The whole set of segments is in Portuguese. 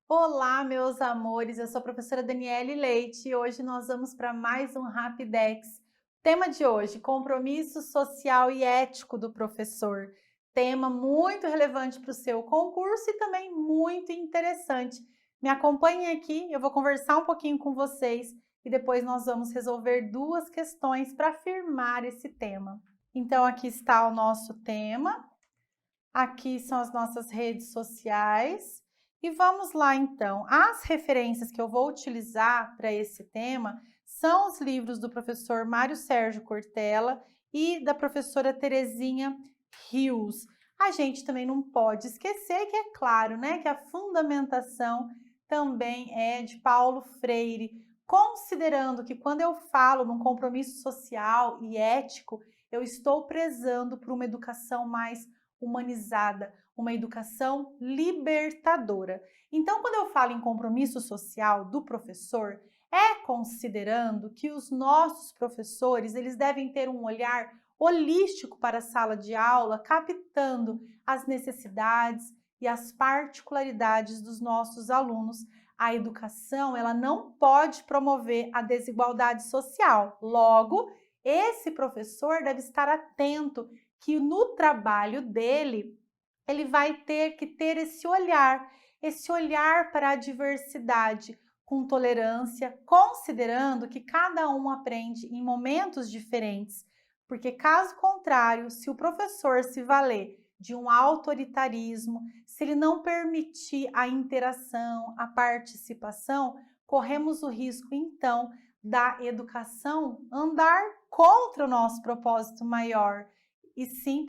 Olá, meus amores, eu sou a professora Daniele Leite e hoje nós vamos para mais um Rapidex. Tema de hoje, compromisso social e ético do professor. Tema muito relevante para o seu concurso e também muito interessante. Me acompanhem aqui, eu vou conversar um pouquinho com vocês e depois nós vamos resolver duas questões para afirmar esse tema. Então aqui está o nosso tema, aqui são as nossas redes sociais. E vamos lá então, as referências que eu vou utilizar para esse tema são os livros do professor Mário Sérgio Cortella e da professora Terezinha Rios. A gente também não pode esquecer que é claro, né, que a fundamentação também é de Paulo Freire, considerando que quando eu falo num compromisso social e ético, eu estou prezando por uma educação mais humanizada, uma educação libertadora. Então, quando eu falo em compromisso social do professor, é considerando que os nossos professores, eles devem ter um olhar holístico para a sala de aula, captando as necessidades e as particularidades dos nossos alunos. A educação, ela não pode promover a desigualdade social. Logo, esse professor deve estar atento que no trabalho dele, ele vai ter que ter esse olhar para a diversidade, com tolerância, considerando que cada um aprende em momentos diferentes, porque caso contrário, se o professor se valer de um autoritarismo, se ele não permitir a interação, a participação, corremos o risco então da educação andar contra o nosso propósito maior, e sim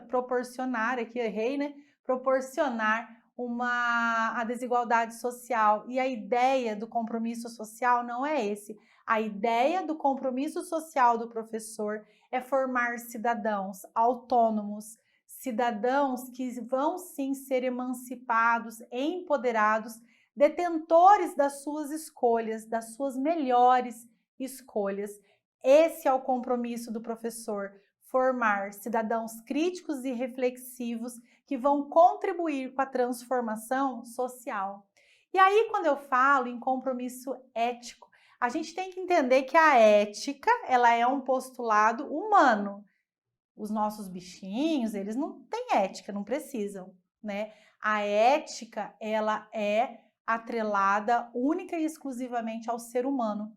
proporcionar, aqui errei, né? Proporcionar a desigualdade social. E a ideia do compromisso social não é esse. A ideia do compromisso social do professor é formar cidadãos autônomos, cidadãos que vão sim ser emancipados, empoderados, detentores das suas escolhas, das suas melhores escolhas. Esse é o compromisso do professor. Formar cidadãos críticos e reflexivos que vão contribuir com a transformação social. E aí, quando eu falo em compromisso ético, a gente tem que entender que a ética, ela é um postulado humano. Os nossos bichinhos, eles não têm ética, não precisam, né? A ética, ela é atrelada única e exclusivamente ao ser humano.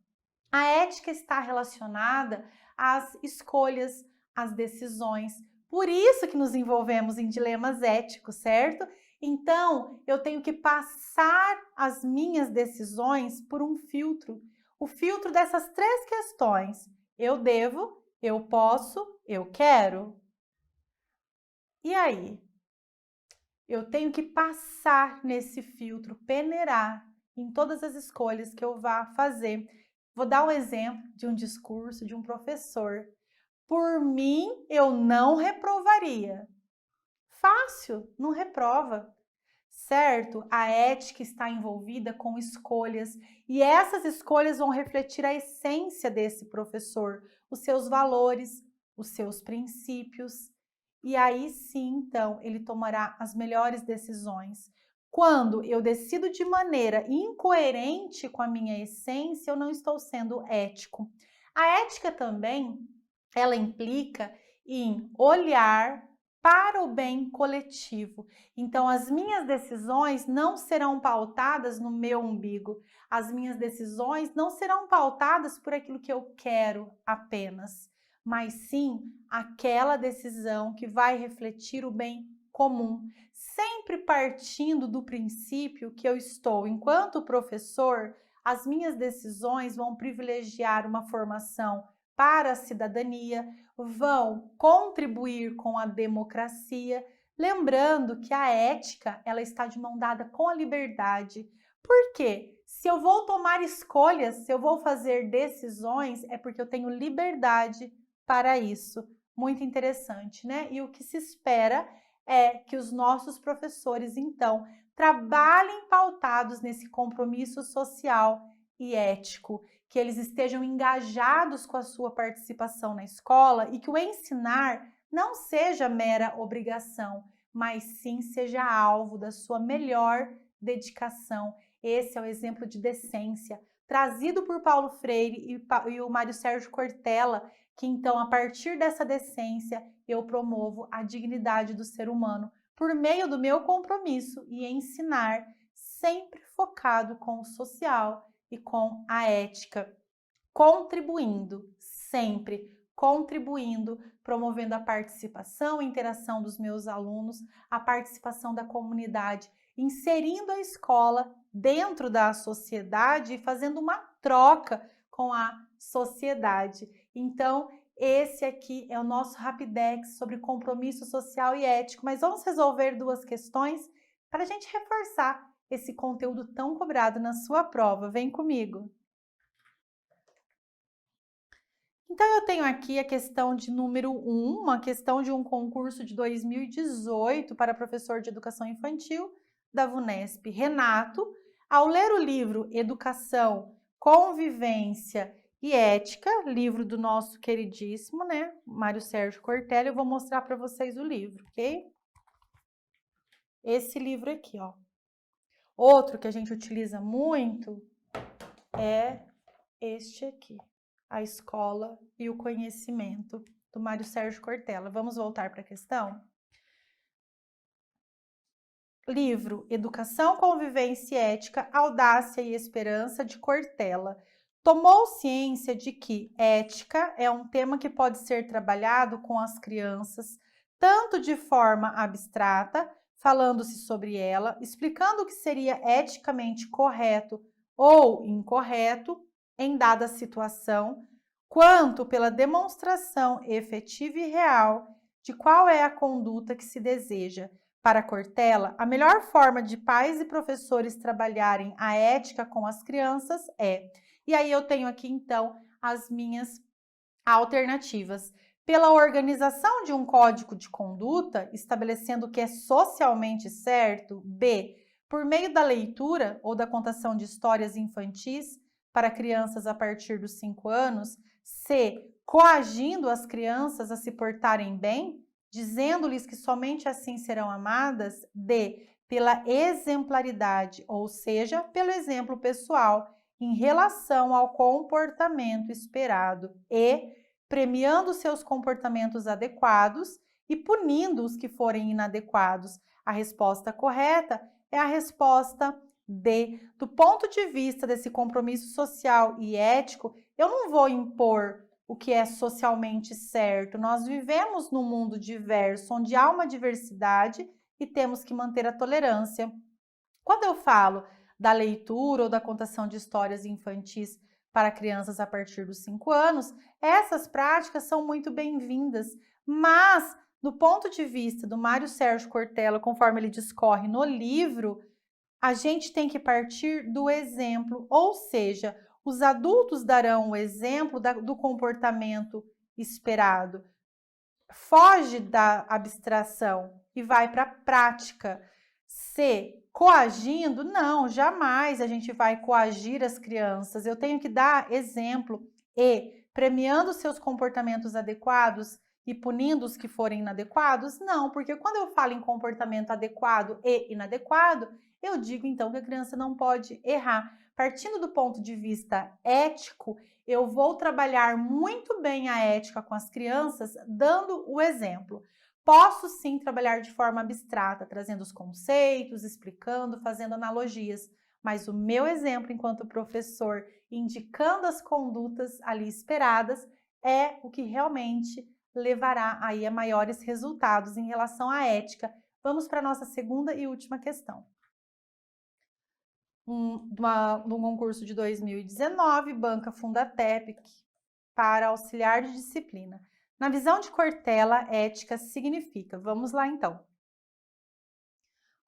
A ética está relacionada às escolhas, às decisões. Por isso que nos envolvemos em dilemas éticos, certo? Então, eu tenho que passar as minhas decisões por um filtro. O filtro dessas três questões. Eu devo, eu posso, eu quero. E aí? Eu tenho que passar nesse filtro, peneirar em todas as escolhas que eu vá fazer. Vou dar um exemplo de um discurso de um professor. Por mim, eu não reprovaria. Fácil, não reprova. Certo? A ética está envolvida com escolhas e essas escolhas vão refletir a essência desse professor, os seus valores, os seus princípios. E aí sim, então, ele tomará as melhores decisões. Quando eu decido de maneira incoerente com a minha essência, eu não estou sendo ético. A ética também, ela implica em olhar para o bem coletivo. Então, as minhas decisões não serão pautadas no meu umbigo. As minhas decisões não serão pautadas por aquilo que eu quero apenas, mas sim aquela decisão que vai refletir o bem comum, sempre partindo do princípio que eu estou, enquanto professor, as minhas decisões vão privilegiar uma formação para a cidadania, vão contribuir com a democracia, lembrando que a ética, ela está de mão dada com a liberdade. Por quê? Se eu vou tomar escolhas, se eu vou fazer decisões, é porque eu tenho liberdade para isso. Muito interessante, né? E o que se espera é que os nossos professores, então, trabalhem pautados nesse compromisso social e ético, que eles estejam engajados com a sua participação na escola e que o ensinar não seja mera obrigação, mas sim seja alvo da sua melhor dedicação. Esse é o exemplo de decência, trazido por Paulo Freire e o Mário Sérgio Cortella, que então, a partir dessa decência, eu promovo a dignidade do ser humano por meio do meu compromisso e ensinar, sempre focado com o social e com a ética, contribuindo, sempre contribuindo, promovendo a participação e interação dos meus alunos, a participação da comunidade, inserindo a escola dentro da sociedade e fazendo uma troca com a sociedade. Então, esse aqui é o nosso Rapidex sobre compromisso social e ético, mas vamos resolver duas questões para a gente reforçar esse conteúdo tão cobrado na sua prova. Vem comigo! Então, eu tenho aqui a questão de número 1, uma questão de um concurso de 2018 para professor de educação infantil da VUNESP, Renato. Ao ler o livro Educação, Convivência e Ética, livro do nosso queridíssimo, né, Mário Sérgio Cortella, eu vou mostrar para vocês o livro, ok? Esse livro aqui, ó. Outro que a gente utiliza muito é este aqui. A Escola e o Conhecimento, do Mário Sérgio Cortella. Vamos voltar para a questão? Livro Educação, Convivência e Ética, Audácia e Esperança, de Cortella. Tomou ciência de que ética é um tema que pode ser trabalhado com as crianças, tanto de forma abstrata, falando-se sobre ela, explicando o que seria eticamente correto ou incorreto em dada situação, quanto pela demonstração efetiva e real de qual é a conduta que se deseja. Para Cortella, a melhor forma de pais e professores trabalharem a ética com as crianças é... E aí eu tenho aqui, então, as minhas alternativas. Pela organização de um código de conduta, estabelecendo o que é socialmente certo. B. Por meio da leitura ou da contação de histórias infantis para crianças a partir dos 5 anos. C. Coagindo as crianças a se portarem bem, dizendo-lhes que somente assim serão amadas. D. Pela exemplaridade, ou seja, pelo exemplo pessoal, em relação ao comportamento esperado. E. Premiando seus comportamentos adequados e punindo os que forem inadequados. A resposta correta é a resposta D. Do ponto de vista desse compromisso social e ético, eu não vou impor o que é socialmente certo. Nós vivemos num mundo diverso, onde há uma diversidade e temos que manter a tolerância. Quando eu falo da leitura ou da contação de histórias infantis para crianças a partir dos 5 anos, essas práticas são muito bem-vindas, mas do ponto de vista do Mário Sérgio Cortella, conforme ele discorre no livro, a gente tem que partir do exemplo, ou seja, os adultos darão o exemplo do comportamento esperado. Foge da abstração e vai para a prática. C. Coagindo? Não, jamais a gente vai coagir as crianças. Eu tenho que dar exemplo. E. Premiando seus comportamentos adequados e punindo os que forem inadequados? Não, porque quando eu falo em comportamento adequado e inadequado, eu digo então que a criança não pode errar. Partindo do ponto de vista ético, eu vou trabalhar muito bem a ética com as crianças, dando o exemplo. Posso sim trabalhar de forma abstrata, trazendo os conceitos, explicando, fazendo analogias, mas o meu exemplo enquanto professor, indicando as condutas ali esperadas, é o que realmente levará aí a maiores resultados em relação à ética. Vamos para a nossa segunda e última questão. Num concurso de 2019, Banca Fundatep, para auxiliar de disciplina. Na visão de Cortella, ética significa, vamos lá então,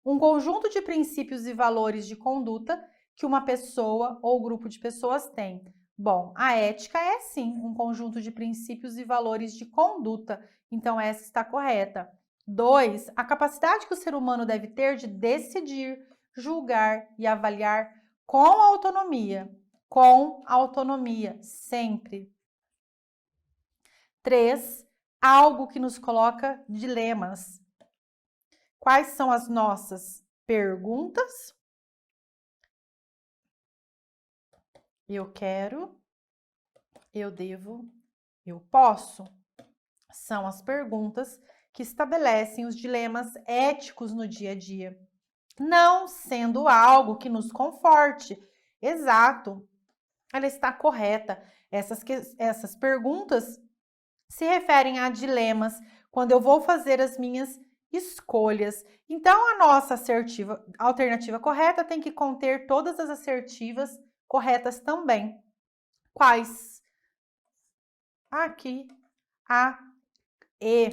um conjunto de princípios e valores de conduta que uma pessoa ou grupo de pessoas tem. Bom, a ética é sim um conjunto de princípios e valores de conduta, então essa está correta. 2. A capacidade que o ser humano deve ter de decidir, julgar e avaliar com autonomia, sempre. 3. algo que nos coloca dilemas. Quais são as nossas perguntas? Eu quero, eu devo, eu posso. São as perguntas que estabelecem os dilemas éticos no dia a dia, não sendo algo que nos conforte. Exato, ela está correta. Essas perguntas se referem a dilemas quando eu vou fazer as minhas escolhas. Então, a nossa alternativa correta tem que conter todas as assertivas corretas também. Quais? Aqui, a E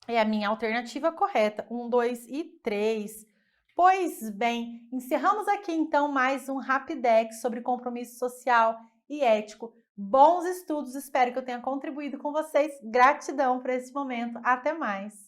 é a minha alternativa correta. 1, 2 e 3. Pois bem, encerramos aqui então mais um Rapidex sobre compromisso social e ético. Bons estudos, espero que eu tenha contribuído com vocês. Gratidão por esse momento. Até mais!